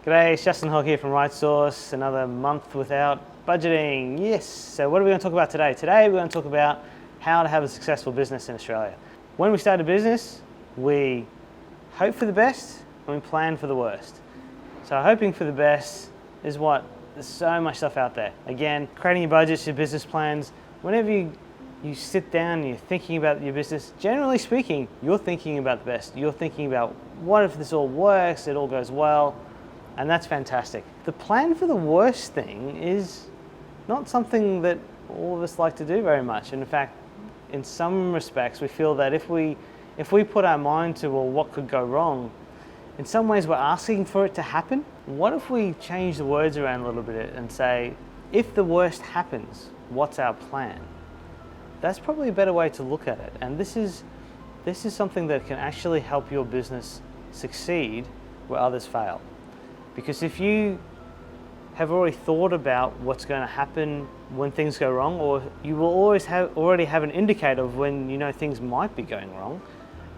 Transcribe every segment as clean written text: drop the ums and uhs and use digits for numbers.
G'day, it's Justin Hogg here from Right Source. Another month without budgeting. Yes, so what are we going to talk about today? Today we're going to talk about how to have a successful business in Australia. When we start a business, we hope for the best and we plan for the worst. So hoping for the best is what, there's so much stuff out there. Again, creating your budgets, your business plans, whenever you sit down and you're thinking about your business, generally speaking, you're thinking about the best. You're thinking about what if this all works, it all goes well, and that's fantastic. The plan for the worst thing is not something that all of us like to do very much. And in fact, in some respects, we feel that if we put our mind to, well, what could go wrong, in some ways we're asking for it to happen. What if we change the words around a little bit and say, if the worst happens, what's our plan? That's probably a better way to look at it. And this is something that can actually help your business succeed where others fail. Because if you have already thought about what's going to happen when things go wrong, or you will already have an indicator of when you know things might be going wrong,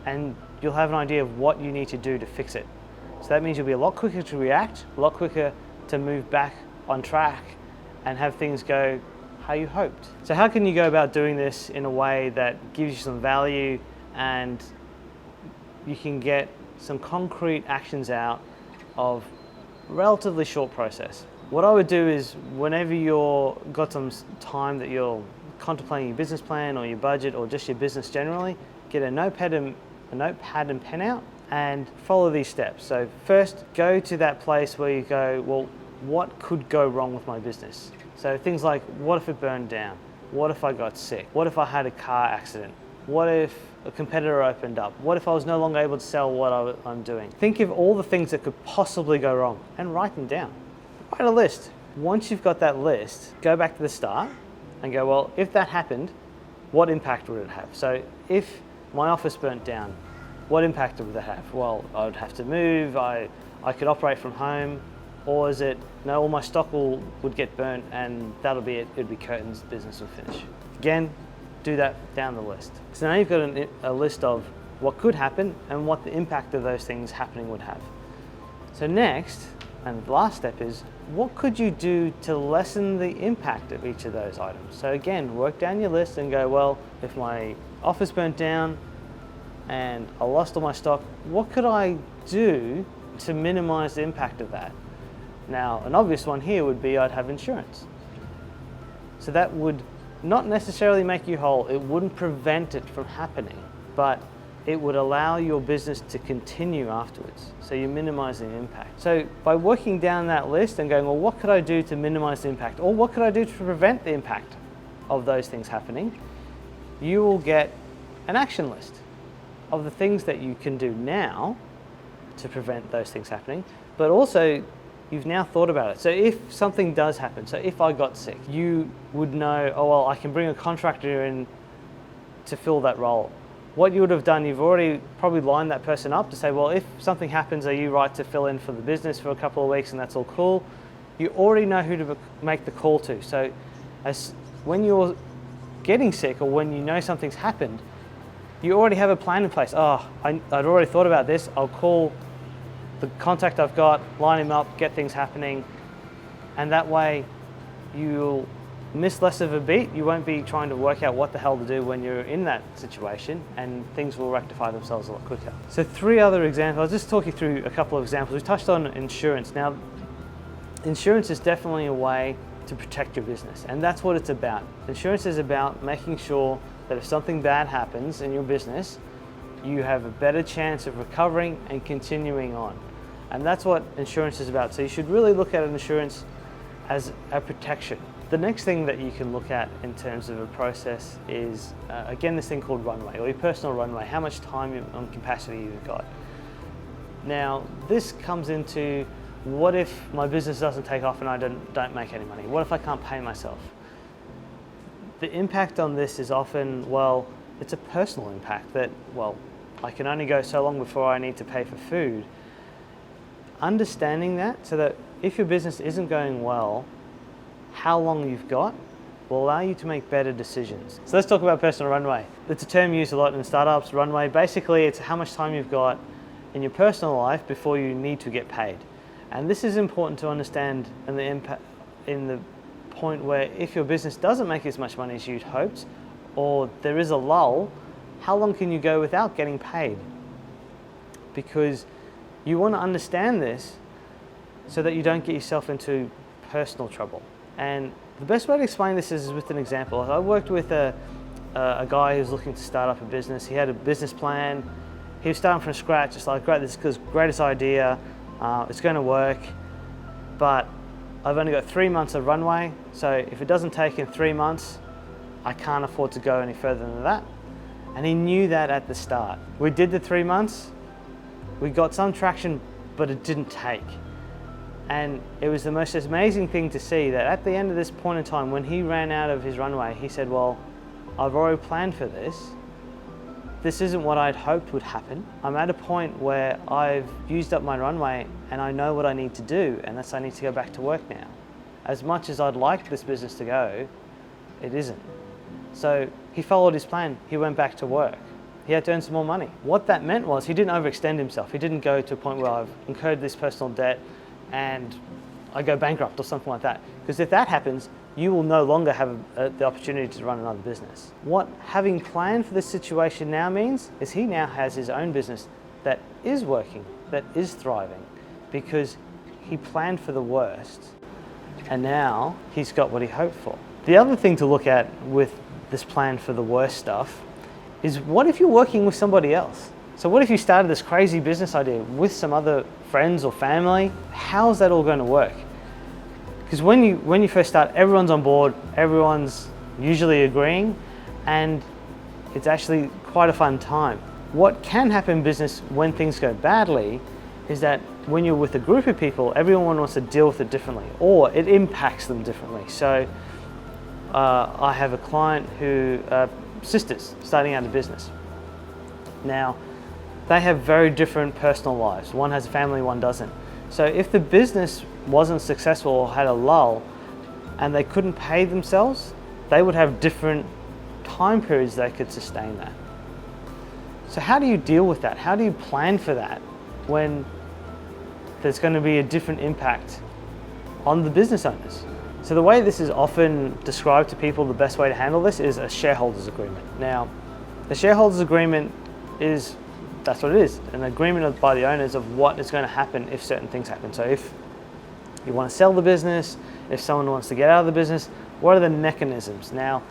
and you'll have an idea of what you need to do to fix it. So that means you'll be a lot quicker to react, a lot quicker to move back on track and have things go how you hoped. So how can you go about doing this in a way that gives you some value and you can get some concrete actions out of a relatively short process? What I would do is, whenever you've got some time that you're contemplating your business plan or your budget or just your business generally, get a notepad and pen out and follow these steps. So first, go to that place where you go, well, what could go wrong with my business? So things like, what if it burned down? What if I got sick? What if I had a car accident? What if a competitor opened up? What if I was no longer able to sell what I'm doing? Think of all the things that could possibly go wrong and write them down. Write a list. Once you've got that list, go back to the start and go, well, if that happened, what impact would it have? So if my office burnt down, what impact would that have? Well, I would have to move, I could operate from home, or is it, no, all my stock would get burnt and that'll be it, it'd be curtains, business will finish. Again, do that down the list. So now you've got a list of what could happen and what the impact of those things happening would have. So next, and the last step is, what could you do to lessen the impact of each of those items? So again, work down your list and go, well, if my office burnt down and I lost all my stock, what could I do to minimize the impact of that? Now, an obvious one here would be I'd have insurance. So that would not necessarily make you whole. It wouldn't prevent it from happening, but it would allow your business to continue afterwards. So you're minimizing the impact. So by working down that list and going, well, what could I do to minimize the impact? Or what could I do to prevent the impact of those things happening? You will get an action list of the things that you can do now to prevent those things happening, but also you've now thought about it. So if something does happen, so if I got sick, you would know, oh, well, I can bring a contractor in to fill that role. What you would have done, you've already probably lined that person up to say, well, if something happens, are you right to fill in for the business for a couple of weeks and that's all cool? You already know who to make the call to. So when you're getting sick or when you know something's happened, you already have a plan in place. Oh, I'd already thought about this. I'll call the contact I've got, line him up, get things happening, and that way you'll miss less of a beat. You won't be trying to work out what the hell to do when you're in that situation, and things will rectify themselves a lot quicker. So 3 other examples. I'll just talk you through a couple of examples. We touched on insurance. Now, insurance is definitely a way to protect your business, and that's what it's about. Insurance is about making sure that if something bad happens in your business, you have a better chance of recovering and continuing on. And that's what insurance is about. So you should really look at insurance as a protection. The next thing that you can look at in terms of a process is, again, this thing called Runway, or your personal runway, how much time and capacity you've got. Now, this comes into, what if my business doesn't take off and I don't make any money? What if I can't pay myself? The impact on this is often, well, it's a personal impact that, well, I can only go so long before I need to pay for food. Understanding that, so that if your business isn't going well, how long you've got will allow you to make better decisions. So let's talk about personal runway. It's a term used a lot in startups, runway. Basically, it's how much time you've got in your personal life before you need to get paid. And this is important to understand in the impact, in the point where if your business doesn't make as much money as you'd hoped, or there is a lull, how long can you go without getting paid? Because you want to understand this so that you don't get yourself into personal trouble. And the best way to explain this is with an example. I worked with a guy who was looking to start up a business. He had a business plan. He was starting from scratch. It's like, great, this is the greatest idea. It's going to work, but I've only got 3 months of runway. So if it doesn't take in 3 months, I can't afford to go any further than that. And he knew that at the start. We did the 3 months. We got some traction, but it didn't take. And it was the most amazing thing to see that at the end of this point in time, when he ran out of his runway, he said, well, I've already planned for this. This isn't what I'd hoped would happen. I'm at a point where I've used up my runway and I know what I need to do, and that's I need to go back to work now. As much as I'd like this business to go, it isn't. So he followed his plan. He went back to work. He had to earn some more money. What that meant was he didn't overextend himself. He didn't go to a point where I've incurred this personal debt and I go bankrupt or something like that. Because if that happens, you will no longer have the opportunity to run another business. What having planned for this situation now means is he now has his own business that is working, that is thriving, because he planned for the worst and now he's got what he hoped for. The other thing to look at with this plan for the worst stuff is, what if you're working with somebody else? So what if you started this crazy business idea with some other friends or family? How's that all going to work? Because when you first start, everyone's on board, everyone's usually agreeing, and it's actually quite a fun time. What can happen in business when things go badly is that when you're with a group of people, everyone wants to deal with it differently, or it impacts them differently. So I have a client who, sisters starting out a business. Now, they have very different personal lives. One has a family, one doesn't. So if the business wasn't successful or had a lull and they couldn't pay themselves, they would have different time periods they could sustain that. So how do you deal with that? How do you plan for that when there's going to be a different impact on the business owners? So the way this is often described to people, the best way to handle this is a shareholders agreement. Now, the shareholders agreement is, that's what it is, an agreement by the owners of what is going to happen if certain things happen. So if you want to sell the business, if someone wants to get out of the business, what are the mechanisms? Now,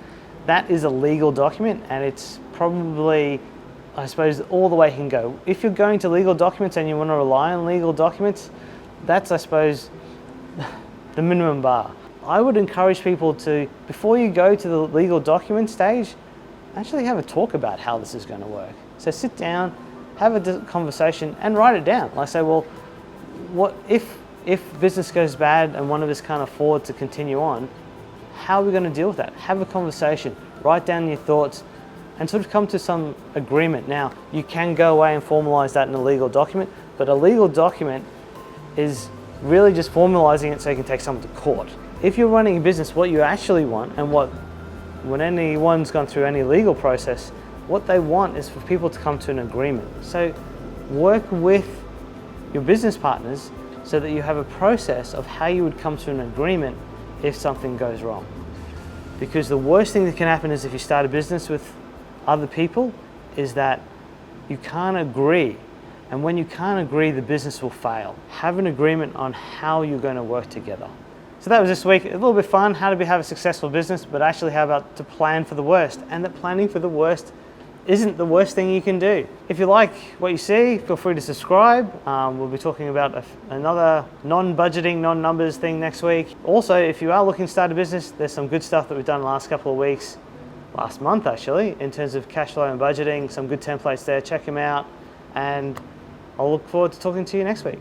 that is a legal document, and it's probably, I suppose, all the way you can go. If you're going to legal documents and you want to rely on legal documents, that's, I suppose, the minimum bar. I would encourage people to, before you go to the legal document stage, actually have a talk about how this is going to work. So sit down, have a conversation and write it down. Like, say, well, what if business goes bad and one of us can't afford to continue on, how are we going to deal with that? Have a conversation, write down your thoughts, and sort of come to some agreement. Now, you can go away and formalize that in a legal document, but a legal document is really just formalizing it so you can take someone to court. If you're running a business, what you actually want, and when anyone's gone through any legal process, what they want is for people to come to an agreement. So work with your business partners so that you have a process of how you would come to an agreement if something goes wrong. Because the worst thing that can happen is if you start a business with other people is that you can't agree. And when you can't agree, the business will fail. Have an agreement on how you're going to work together. So that was this week. A little bit fun, how to have a successful business, but actually how about to plan for the worst, and that planning for the worst isn't the worst thing you can do. If you like what you see, feel free to subscribe. We'll be talking about another non-budgeting, non-numbers thing next week. Also, if you are looking to start a business, there's some good stuff that we've done the last couple of weeks, last month actually, in terms of cash flow and budgeting, some good templates there. Check them out, and I'll look forward to talking to you next week.